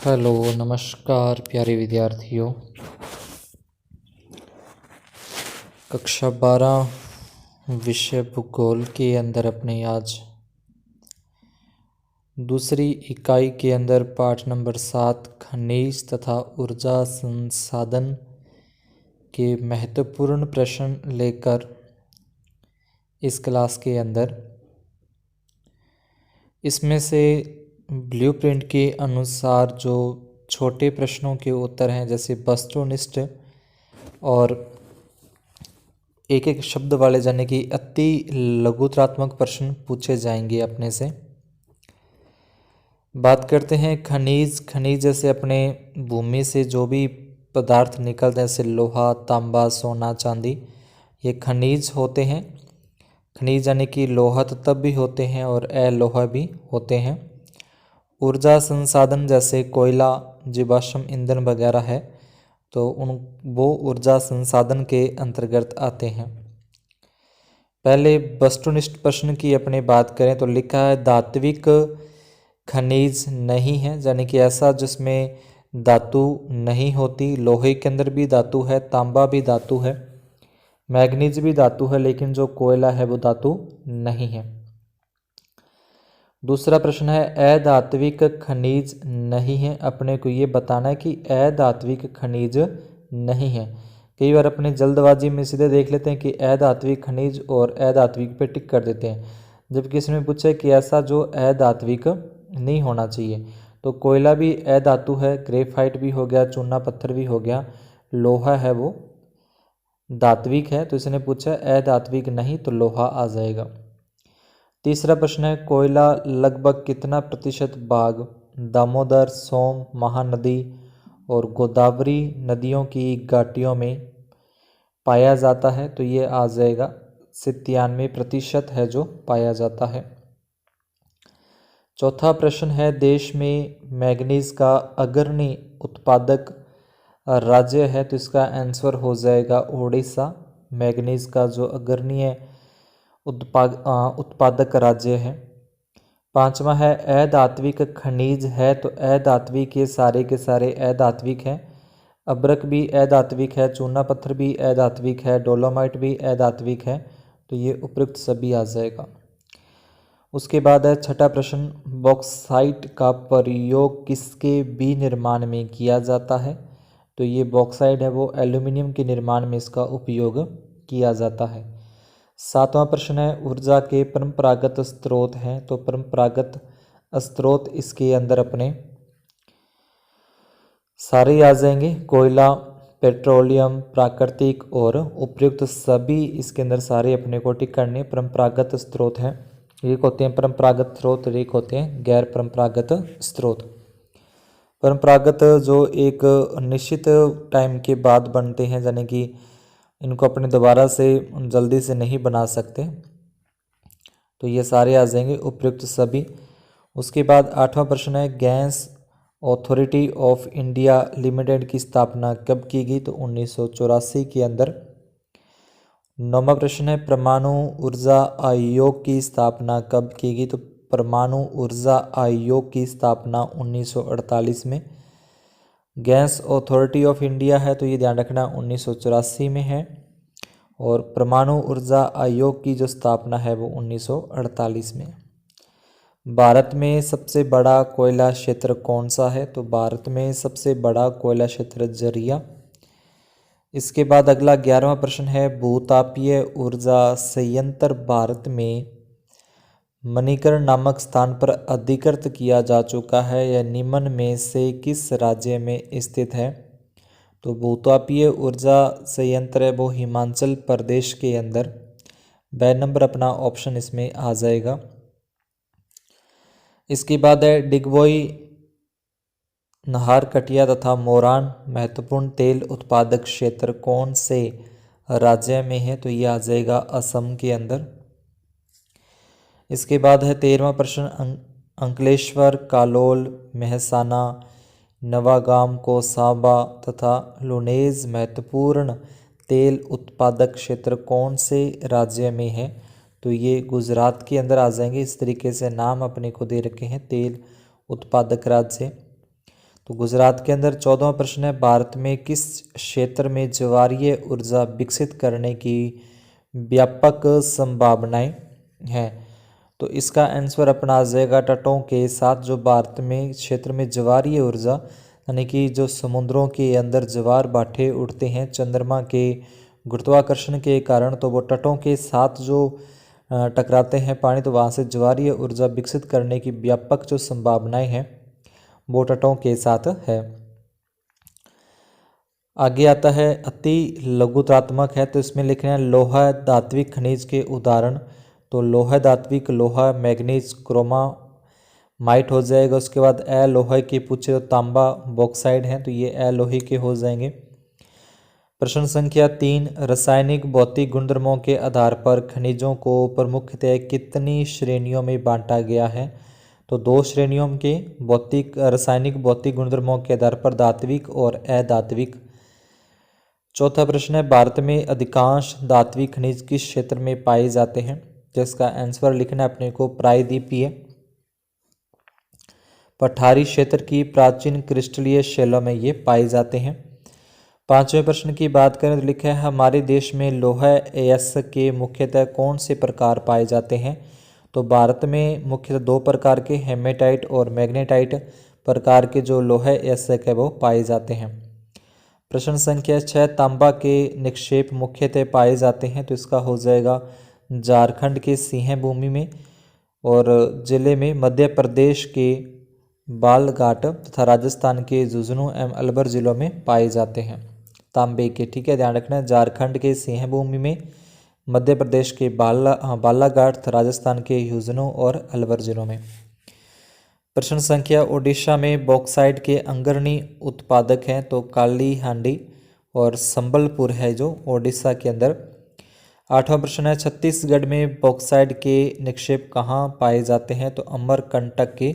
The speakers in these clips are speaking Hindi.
हेलो नमस्कार प्यारे विद्यार्थियों। कक्षा 12 विषय भूगोल के अंदर अपने आज दूसरी इकाई के अंदर पाठ नंबर 7 खनिज तथा ऊर्जा संसाधन के महत्वपूर्ण प्रश्न लेकर इस क्लास के अंदर इसमें से ब्लूप्रिंट के अनुसार जो छोटे प्रश्नों के उत्तर हैं, जैसे वस्तुनिष्ठ और एक एक शब्द वाले यानी कि अति लघुत्रात्मक प्रश्न पूछे जाएंगे अपने से। बात करते हैं खनिज जैसे अपने भूमि से जो भी पदार्थ निकलते हैं, जैसे लोहा, तांबा, सोना, चांदी, ये खनिज होते हैं। खनिज यानी कि लोहा तत्व भी होते हैं और अलोहा भी होते हैं। ऊर्जा संसाधन जैसे कोयला, जीवाश्म ईंधन वगैरह है, तो वो ऊर्जा संसाधन के अंतर्गत आते हैं। पहले वस्तुनिष्ठ प्रश्न की अपने बात करें तो लिखा है धात्विक खनिज नहीं है, यानी कि ऐसा जिसमें धातु नहीं होती। लोहे के अंदर भी धातु है, तांबा भी धातु है, मैग्नीज भी धातु है, लेकिन जो कोयला है वो धातु नहीं है। दूसरा प्रश्न है अधात्विक खनिज नहीं है। अपने को ये बताना है कि अधात्विक खनिज नहीं है। कई बार अपने जल्दबाजी में सीधे देख लेते हैं कि अधात्विक खनिज और अधात्विक पे टिक कर देते हैं, जबकि इसमें पूछा है कि ऐसा जो अधात्विक नहीं होना चाहिए। तो कोयला भी अधातु है, ग्रेफाइट भी हो गया, चूना पत्थर भी हो गया, लोहा है वो धात्विक है, तो इसने पूछा अधात्विक नहीं, तो लोहा आ जाएगा। तीसरा प्रश्न है कोयला लगभग कितना प्रतिशत भाग दामोदर, सोम, महानदी और गोदावरी नदियों की घाटियों में पाया जाता है, तो ये आ जाएगा 97% है जो पाया जाता है। चौथा प्रश्न है देश में मैग्नीज का अग्रणी उत्पादक राज्य है, तो इसका आंसर हो जाएगा उड़ीसा। मैग्नीज का जो अग्रणी उत्पादक राज्य है। पांचवा है अधात्विक खनिज है, तो अधात्विक के सारे अधात्विक हैं। अब्रक भी अधात्विक है, चूना पत्थर भी अधात्विक है, डोलोमाइट भी अधात्विक है, तो ये उपयुक्त सभी आ जाएगा। उसके बाद है छठा प्रश्न बॉक्साइट का प्रयोग किसके विनिर्माण में किया जाता है, तो ये बॉक्साइट है वो एल्यूमिनियम के निर्माण में इसका उपयोग किया जाता है। सातवां प्रश्न है ऊर्जा के परंपरागत स्रोत हैं, तो परंपरागत स्रोत इसके अंदर अपने सारे आ जाएंगे, कोयला, पेट्रोलियम, प्राकृतिक और उपयुक्त सभी इसके अंदर सारे अपने को टिक करने परंपरागत स्रोत हैं। एक होते हैं परंपरागत स्रोत, एक होते हैं गैर परंपरागत स्रोत। परंपरागत जो एक निश्चित टाइम के बाद बनते हैं, यानी कि इनको अपने दोबारा से जल्दी से नहीं बना सकते, तो ये सारे आ जाएंगे उपयुक्त सभी। उसके बाद आठवां प्रश्न है gas authority of India limited की स्थापना कब की गई, तो 1984 के अंदर। नौवां प्रश्न है परमाणु ऊर्जा आयोग की स्थापना कब की गई, तो परमाणु ऊर्जा आयोग की स्थापना 1948 में। गैस अथॉरिटी ऑफ इंडिया है, तो ये ध्यान रखना 1984 में है, और परमाणु ऊर्जा आयोग की जो स्थापना है वो 1948 में। भारत में सबसे बड़ा कोयला क्षेत्र कौन सा है, तो भारत में सबसे बड़ा कोयला क्षेत्र जरिया। इसके बाद अगला 11वां प्रश्न है भूतापीय ऊर्जा संयंत्र भारत में मणिकर्ण नामक स्थान पर अधिकृत किया जा चुका है, यह निम्न में से किस राज्य में स्थित है, तो भूतापीय ऊर्जा संयंत्र है वो हिमाचल प्रदेश के अंदर। 2 नंबर अपना ऑप्शन इसमें आ जाएगा। इसके बाद है डिगबोई, नाहरकटिया तथा मोरान महत्वपूर्ण तेल उत्पादक क्षेत्र कौन से राज्य में है, तो ये आ जाएगा असम के अंदर। इसके बाद है 13वां प्रश्न अंकलेश्वर, कालोल, मेहसाना, नवागाम, कोसाबा तथा लुनेज महत्वपूर्ण तेल उत्पादक क्षेत्र कौन से राज्य में है, तो ये गुजरात के अंदर आ जाएंगे। इस तरीके से नाम अपने को दे रखे हैं तेल उत्पादक राज्य। तो गुजरात के अंदर। 14वां प्रश्न है, भारत में किस क्षेत्र में ज्वारीय ऊर्जा विकसित करने की व्यापक संभावनाएं हैं? तो इसका आंसर अपना आ जाएगा तटों के साथ। जो भारत में क्षेत्र में ज्वारीय ऊर्जा यानी कि जो समुद्रों के अंदर ज्वार भाटे उठते हैं चंद्रमा के गुरुत्वाकर्षण के कारण, तो वो तटों के साथ जो टकराते हैं पानी, तो वहाँ से ज्वारीय ऊर्जा विकसित करने की व्यापक जो संभावनाएं हैं वो तटों के साथ है। आगे आता है अति लघुतात्मक है, तो इसमें लिखना है लोहा धात्विक खनिज के उदाहरण। तो लोहा धात्विक, लोहा, मैग्नीज, क्रोमा माइट हो जाएगा। उसके बाद अलोहे के पूछे तो तांबा बॉक्साइड हैं, तो ये अलोहे के हो जाएंगे। प्रश्न संख्या 3, रासायनिक भौतिक गुणधर्मों के आधार पर खनिजों को प्रमुखतः कितनी श्रेणियों में बांटा गया है? तो 2 श्रेणियों के रासायनिक भौतिक गुणधर्मों के आधार पर, धात्विक और अधात्विक। चौथा प्रश्न है, भारत में अधिकांश धात्विक खनिज किस क्षेत्र में पाए जाते हैं? जिसका आंसर लिखना है अपने को प्रायद्वीपीय पठारी क्षेत्र की प्राचीन क्रिस्टलीय शैलों में ये पाए जाते हैं। 5वें प्रश्न की बात करें तो लिखा है हमारे देश में लौह अयस्क के मुख्यतः कौन से प्रकार पाए जाते हैं? तो भारत में मुख्यतः 2 प्रकार के हेमेटाइट और मैग्नेटाइट प्रकार के जो लौह अयस्क है वो पाए जाते हैं। प्रश्न संख्या 6, तांबा के निक्षेप मुख्यतः पाए जाते हैं, तो इसका हो जाएगा झारखंड के सिंह भूमि में और जिले में, मध्य प्रदेश के बालघाट तथा राजस्थान के झुंझुनू एवं अलवर जिलों में पाए जाते हैं तांबे के। ठीक है, ध्यान रखना है, झारखंड के सिंह भूमि में, मध्य प्रदेश के बालाघाट तथा राजस्थान के झुंझुनू और अलवर जिलों में। प्रश्न संख्या, ओडिशा में बॉक्साइट के अग्रणी उत्पादक हैं, तो काली हांडी और संबलपुर है जो ओडिशा के अंदर। 8वां प्रश्न है, छत्तीसगढ़ में बॉक्साइट के निक्षेप कहाँ पाए जाते हैं? तो अमरकंटक के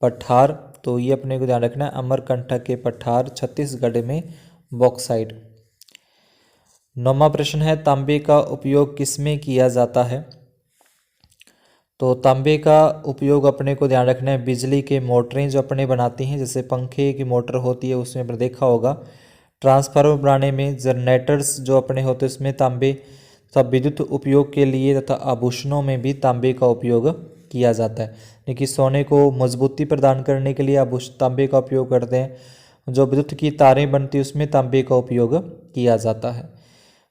पठार, तो ये अपने को ध्यान रखना है, अमरकंटक के पठार छत्तीसगढ़ में बॉक्साइट। 9वां प्रश्न है, तांबे का उपयोग किसमें किया जाता है? तो तांबे का उपयोग अपने को ध्यान रखना है, बिजली के मोटरें जो अपने बनाती हैं, जैसे पंखे की मोटर होती है उसमें अपने देखा होगा, ट्रांसफार्मर बनाने में, जनरेटर्स जो अपने होते हैं उसमें तांबे, तथा विद्युत उपयोग के लिए तथा आभूषणों में भी तांबे का उपयोग किया जाता है। यानी सोने को मजबूती प्रदान करने के लिए तांबे का उपयोग करते हैं, जो विद्युत की तारें बनती है उसमें तांबे का उपयोग किया जाता है।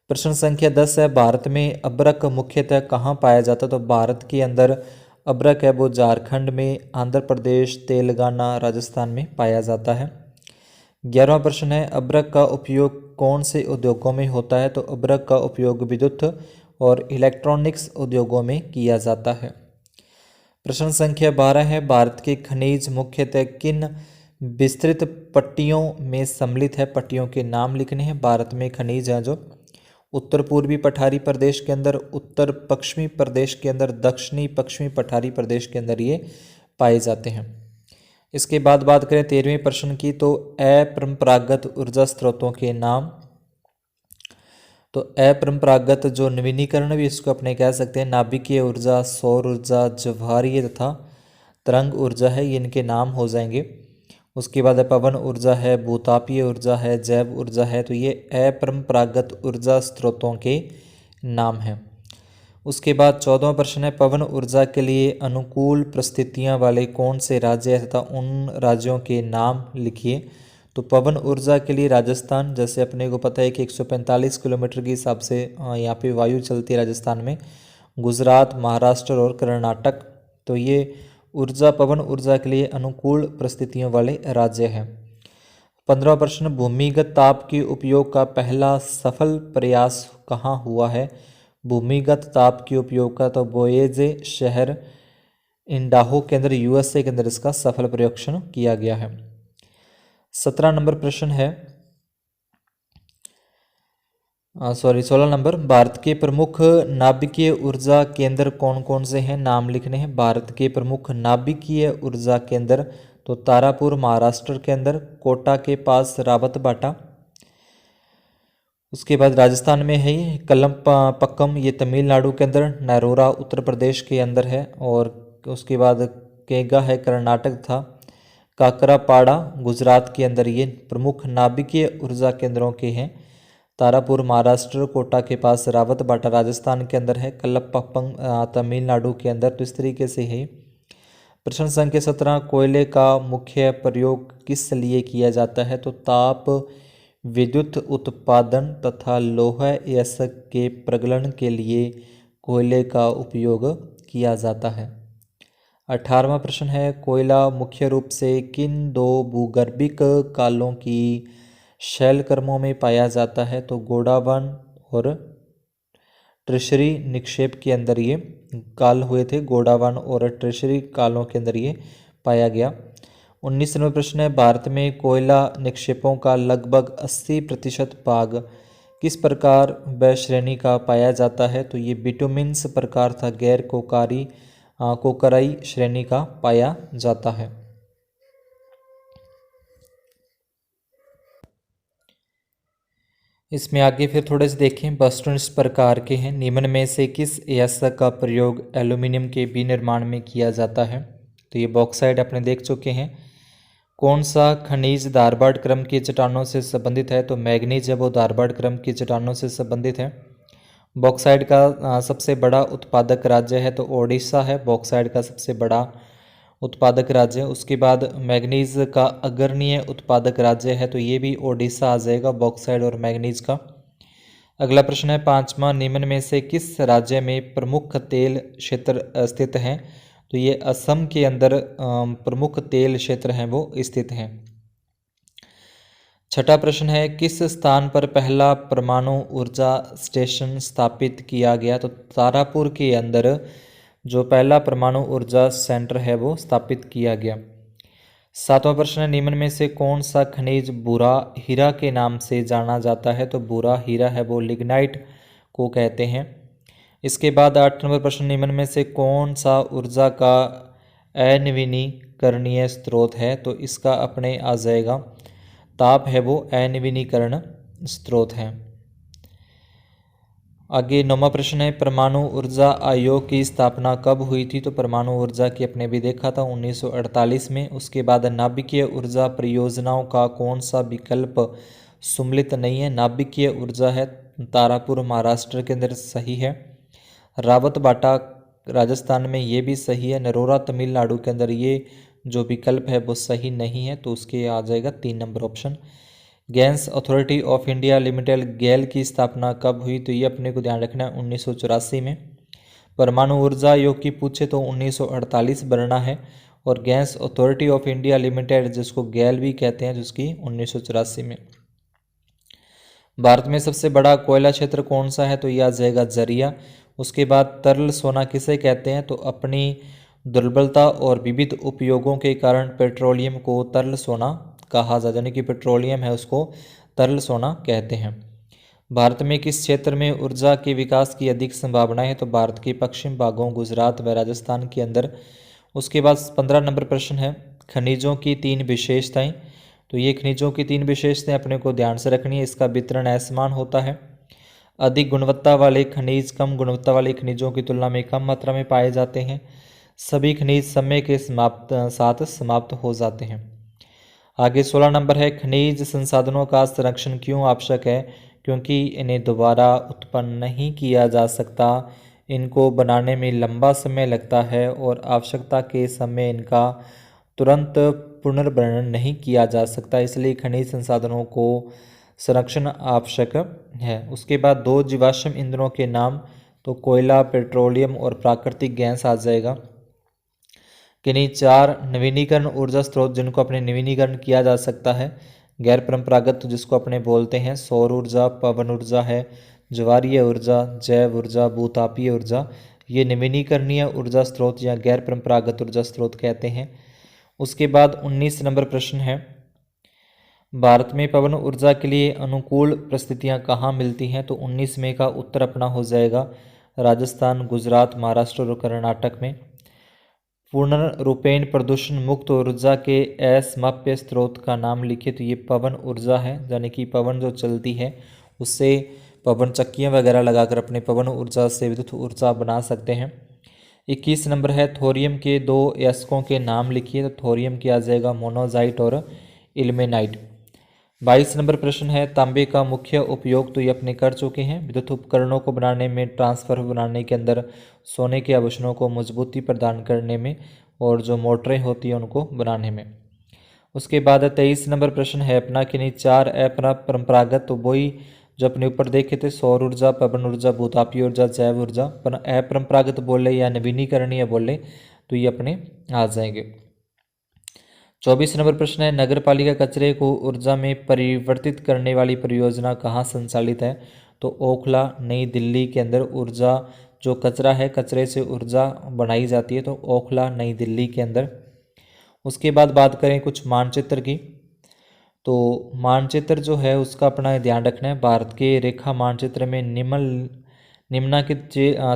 प्रश्न संख्या 10 है, भारत में अब्रक मुख्यतः कहाँ पाया जाता है? तो भारत के अंदर अब्रक है वो झारखंड में, आंध्र प्रदेश, तेलंगाना, राजस्थान में पाया जाता है। 11वां प्रश्न है, अब्रक का उपयोग कौन से उद्योगों में होता है? तो अब्रक का उपयोग विद्युत और इलेक्ट्रॉनिक्स उद्योगों में किया जाता है। प्रश्न संख्या 12 है, भारत के खनिज मुख्यतः किन विस्तृत पट्टियों में सम्मिलित है? पट्टियों के नाम लिखने हैं। भारत में खनिज हैं जो उत्तर पूर्वी पठारी प्रदेश के अंदर, उत्तर पश्चिमी प्रदेश के अंदर, दक्षिणी पश्चिमी पठारी प्रदेश के अंदर ये पाए जाते हैं। इसके बाद बात करें 13वें प्रश्न की, तो अपरंपरागत ऊर्जा स्रोतों के नाम। तो अपरंपरागत जो नवीनीकरण भी इसको अपने कह सकते हैं, नाभिकीय ऊर्जा, सौर ऊर्जा, ज्वारीय तथा तरंग ऊर्जा है, ये इनके नाम हो जाएंगे। उसके बाद पवन ऊर्जा है, भूतापीय ऊर्जा है, जैव ऊर्जा है, तो ये अपरंपरागत ऊर्जा स्रोतों के नाम हैं। उसके बाद 14वां प्रश्न है, पवन ऊर्जा के लिए अनुकूल परिस्थितियां वाले कौन से राज्य है तथा उन राज्यों के नाम लिखिए। तो पवन ऊर्जा के लिए राजस्थान, जैसे अपने को पता है कि 145 किलोमीटर के हिसाब से यहाँ पे वायु चलती है राजस्थान में। गुजरात, महाराष्ट्र और कर्नाटक, तो ये पवन ऊर्जा के लिए अनुकूल परिस्थितियों वाले राज्य हैं। 15वां प्रश्न, भूमिगत ताप के उपयोग का पहला सफल प्रयास कहाँ हुआ है? भूमिगत ताप के उपयोग का तो बोएजे शहर इंडाहो के अंदर, यूएसए के अंदर इसका सफल परीक्षण किया गया है। 17 नंबर प्रश्न है, 16 नंबर, भारत के प्रमुख नाभिकीय ऊर्जा केंद्र कौन कौन से हैं? नाम लिखने हैं। भारत के प्रमुख नाभिकीय ऊर्जा केंद्र, तो तारापुर महाराष्ट्र के अंदर, कोटा के पास रावतबाटा, उसके बाद राजस्थान में है ये कलमपक्कम, ये तमिलनाडु के अंदर, नरोरा उत्तर प्रदेश के अंदर है, और उसके बाद केगा है कर्नाटक था, काकरापाड़ा गुजरात के अंदर ये प्रमुख नाभिकीय ऊर्जा केंद्रों के हैं। तारापुर महाराष्ट्र, कोटा के पास रावतबाटा राजस्थान के अंदर है, कल्लप्पम तमिलनाडु के अंदर। तो इस तरीके से है। प्रश्न संख्या 17, कोयले का मुख्य प्रयोग किस लिए किया जाता है? तो ताप विद्युत उत्पादन तथा लौह यस्क के प्रगलन के लिए कोयले का उपयोग किया जाता है। 18वां प्रश्न है, कोयला मुख्य रूप से किन दो भूगर्भिक कालों की शैलकर्मों में पाया जाता है? तो गोंडवाना और ट्रेशरी निक्षेप के अंदर ये काल हुए थे। गोंडवाना और ट्रेशरी कालों के अंदर ये पाया गया। 19वां प्रश्न है, भारत में कोयला निक्षेपों का लगभग 80% भाग किस प्रकार व श्रेणी का पाया जाता है? तो ये बिटुमिन्स प्रकार था, गैर कोकराई श्रेणी का पाया जाता है। इसमें आगे फिर थोड़े से देखें। वस्तु इस प्रकार के हैं, निम्न में से किस यस्क का प्रयोग एल्यूमिनियम के विनिर्माण में किया जाता है? तो ये बॉक्साइट अपने देख चुके हैं। कौन सा खनिज धारबाड़ क्रम की चट्टानों से संबंधित है? तो मैग्नीज है वो धारबाड़ क्रम की चट्टानों से संबंधित है। बॉक्साइट का सबसे बड़ा उत्पादक राज्य है तो ओडिशा है बॉक्साइट का सबसे बड़ा उत्पादक राज्य। उसके बाद मैग्नीज का अग्रणीय उत्पादक राज्य है तो ये भी ओडिशा आ जाएगा, बॉक्साइट और मैग्नीज का। अगला प्रश्न है 5वां, निम्न में से किस राज्य में प्रमुख तेल क्षेत्र स्थित हैं? तो ये असम के अंदर प्रमुख तेल क्षेत्र हैं वो स्थित हैं। 6ठा प्रश्न है, किस स्थान पर पहला परमाणु ऊर्जा स्टेशन स्थापित किया गया? तो तारापुर के अंदर जो पहला परमाणु ऊर्जा सेंटर है वो स्थापित किया गया। 7वां प्रश्न है, निम्न में से कौन सा खनिज भूरा हीरा के नाम से जाना जाता है? तो भूरा हीरा है वो लिग्नाइट को कहते हैं। इसके बाद 8 नंबर प्रश्न, निम्न में से कौन सा ऊर्जा का अनवीनीकरणीय स्रोत है? तो इसका अपने आ जाएगा ताप है वो अनवीनीकरण स्रोत है। आगे 9वां प्रश्न है, परमाणु ऊर्जा आयोग की स्थापना कब हुई थी? तो परमाणु ऊर्जा की अपने भी देखा था 1948 में। उसके बाद नाभिकीय ऊर्जा परियोजनाओं का कौन सा विकल्प सम्मिलित नहीं है? नाभिकीय ऊर्जा है तारापुर महाराष्ट्र के अंदर सही है। रावतबाटा राजस्थान में ये भी सही है। नरोरा तमिलनाडु के अंदर ये जो विकल्प है वो सही नहीं है तो उसके आ जाएगा 3 number option. Gas authority of India limited गैल की स्थापना कब हुई? तो ये अपने को ध्यान रखना है 1984 में। परमाणु ऊर्जा आयोग की पूछे तो 1948 बनना है और gas authority of India limited जिसको गैल भी कहते हैं जिसकी 1984 में। भारत में सबसे बड़ा कोयला क्षेत्र कौन सा है? तो यह आ जाएगा जरिया। उसके बाद तरल सोना किसे कहते हैं? तो अपनी दुर्बलता और विविध उपयोगों के कारण पेट्रोलियम को तरल सोना कहा जाता है, यानी कि पेट्रोलियम है उसको तरल सोना कहते हैं। भारत में किस क्षेत्र में ऊर्जा के विकास की अधिक संभावना है? तो भारत के पश्चिम भागों गुजरात व राजस्थान के अंदर। उसके बाद 15 नंबर प्रश्न है, खनिजों की 3 विशेषताएं। तो ये खनिजों की 3 विशेषताएं अपने को ध्यान से रखनी है। इसका वितरण असमान होता है। अधिक गुणवत्ता वाले खनिज कम गुणवत्ता वाले खनिजों की तुलना में कम मात्रा में पाए जाते हैं। सभी खनिज समय के साथ समाप्त हो जाते हैं। आगे 16 नंबर है, खनिज संसाधनों का संरक्षण क्यों आवश्यक है? क्योंकि इन्हें दोबारा उत्पन्न नहीं किया जा सकता, इनको बनाने में लंबा समय लगता है और आवश्यकता के समय इनका तुरंत पुनर्भरण नहीं किया जा सकता, इसलिए खनिज संसाधनों को संरक्षण आवश्यक है। उसके बाद 2 जीवाश्म ईंधनों के नाम। तो कोयला, पेट्रोलियम और प्राकृतिक गैस आ जाएगा। किन्हीं 4 नवीनीकरण ऊर्जा स्रोत जिनको अपने नवीनीकरण किया जा सकता है। गैर परंपरागत जिसको अपने बोलते हैं सौर ऊर्जा, पवन ऊर्जा है, ज्वारीय ऊर्जा, जैव ऊर्जा, भूतापीय ऊर्जा, ये नवीनीकरणीय ऊर्जा स्रोत या गैर परंपरागत ऊर्जा स्रोत कहते हैं। उसके बाद 19 नंबर प्रश्न है, भारत में पवन ऊर्जा के लिए अनुकूल परिस्थितियां कहाँ मिलती हैं? तो 19 में का उत्तर अपना हो जाएगा राजस्थान, गुजरात, महाराष्ट्र और कर्नाटक में। पूर्ण रूपेण प्रदूषण मुक्त ऊर्जा के असमाप्य स्रोत का नाम लिखिए। तो ये पवन ऊर्जा है, यानी कि पवन जो चलती है उससे पवन चक्कियाँ वगैरह लगाकर अपने पवन ऊर्जा से विद्युत ऊर्जा बना सकते हैं। 21 नंबर है थोरियम के दो यस्कों के नाम लिखिए। तो थोरियम की आ जाएगा मोनोजाइट और इल्मेनाइट। 22 नंबर प्रश्न है तांबे का मुख्य उपयोग तो ये अपने कर चुके हैं। विद्युत उपकरणों को बनाने में, ट्रांसफार्मर बनाने के अंदर, सोने के आभूषणों को मजबूती प्रदान करने में और जो मोटरें होती हैं उनको बनाने में। उसके बाद 23 नंबर प्रश्न है अपना कि नहीं 4 अपरंपरागत, तो वही जो अपने ऊपर देखे थे सौर ऊर्जा, पवन ऊर्जा, भूतापीय ऊर्जा, जैव ऊर्जा, पर अपरंपरागत बोले या नवीनीकरणीय बोले तो ये अपने आ जाएंगे। 24 नंबर प्रश्न है नगर पालिका कचरे को ऊर्जा में परिवर्तित करने वाली परियोजना कहाँ संचालित है। तो ओखला नई दिल्ली के अंदर ऊर्जा जो कचरा है, कचरे से ऊर्जा बनाई जाती है, तो ओखला नई दिल्ली के अंदर। उसके बाद बात करें कुछ मानचित्र की, तो मानचित्र जो है उसका अपना ध्यान रखना है। भारत के रेखा मानचित्र में निम्नलिखित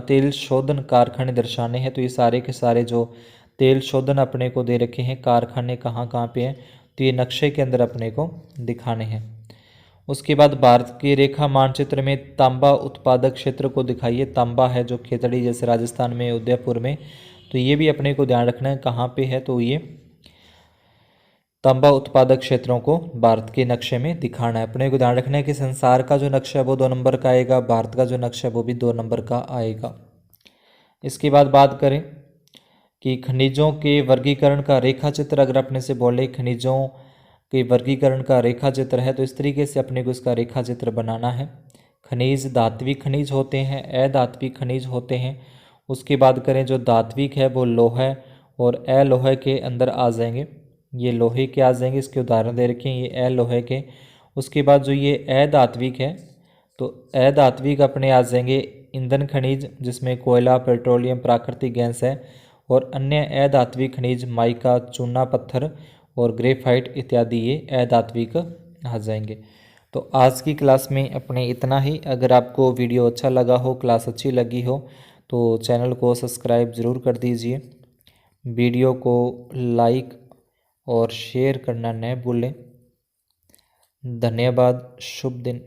तेल शोधन कारखाने दर्शाने हैं। तो ये सारे के सारे जो तेल शोधन अपने को दे रखे हैं कारखाने कहाँ कहाँ पे हैं, तो ये नक्शे के अंदर अपने को दिखाने हैं। उसके बाद भारत के रेखा मानचित्र में तांबा उत्पादक क्षेत्र को दिखाइए। तांबा है जो खेतड़ी जैसे राजस्थान में, उदयपुर में, तो ये भी अपने को ध्यान रखना है कहाँ पे है, तो ये तांबा उत्पादक क्षेत्रों को भारत के नक्शे में दिखाना है। अपने को ध्यान रखना है कि संसार का जो नक्शा है वो 2 नंबर का आएगा, भारत का जो नक्शा है वो भी 2 नंबर का आएगा। इसके बाद बात करें कि खनिजों के वर्गीकरण का रेखा चित्र, अगर अपने से बोले खनिजों के वर्गीकरण का रेखा चित्र है तो इस तरीके से अपने को इसका रेखा चित्र बनाना है। खनिज धात्विक खनिज होते हैं, अधात्विक खनिज होते हैं। उसके बाद करें जो धात्विक है वो लोहे और अलोहे के अंदर आ जाएंगे। ये लोहे के आ जाएंगे, इसके उदाहरण दे रखे हैं, ये अलोहे के। उसके बाद जो ये अधात्विक है तो अधात्विक अपने आ जाएंगे ईंधन खनिज जिसमें कोयला, पेट्रोलियम, प्राकृतिक गैस है, और अन्य अधात्विक खनिज माइका, चूना पत्थर और ग्रेफाइट इत्यादि ये अधात्विक आ जाएंगे। तो आज की क्लास में अपने इतना ही। अगर आपको वीडियो अच्छा लगा हो, क्लास अच्छी लगी हो, तो चैनल को सब्सक्राइब ज़रूर कर दीजिए। वीडियो को लाइक और शेयर करना न भूलें। धन्यवाद। शुभ दिन।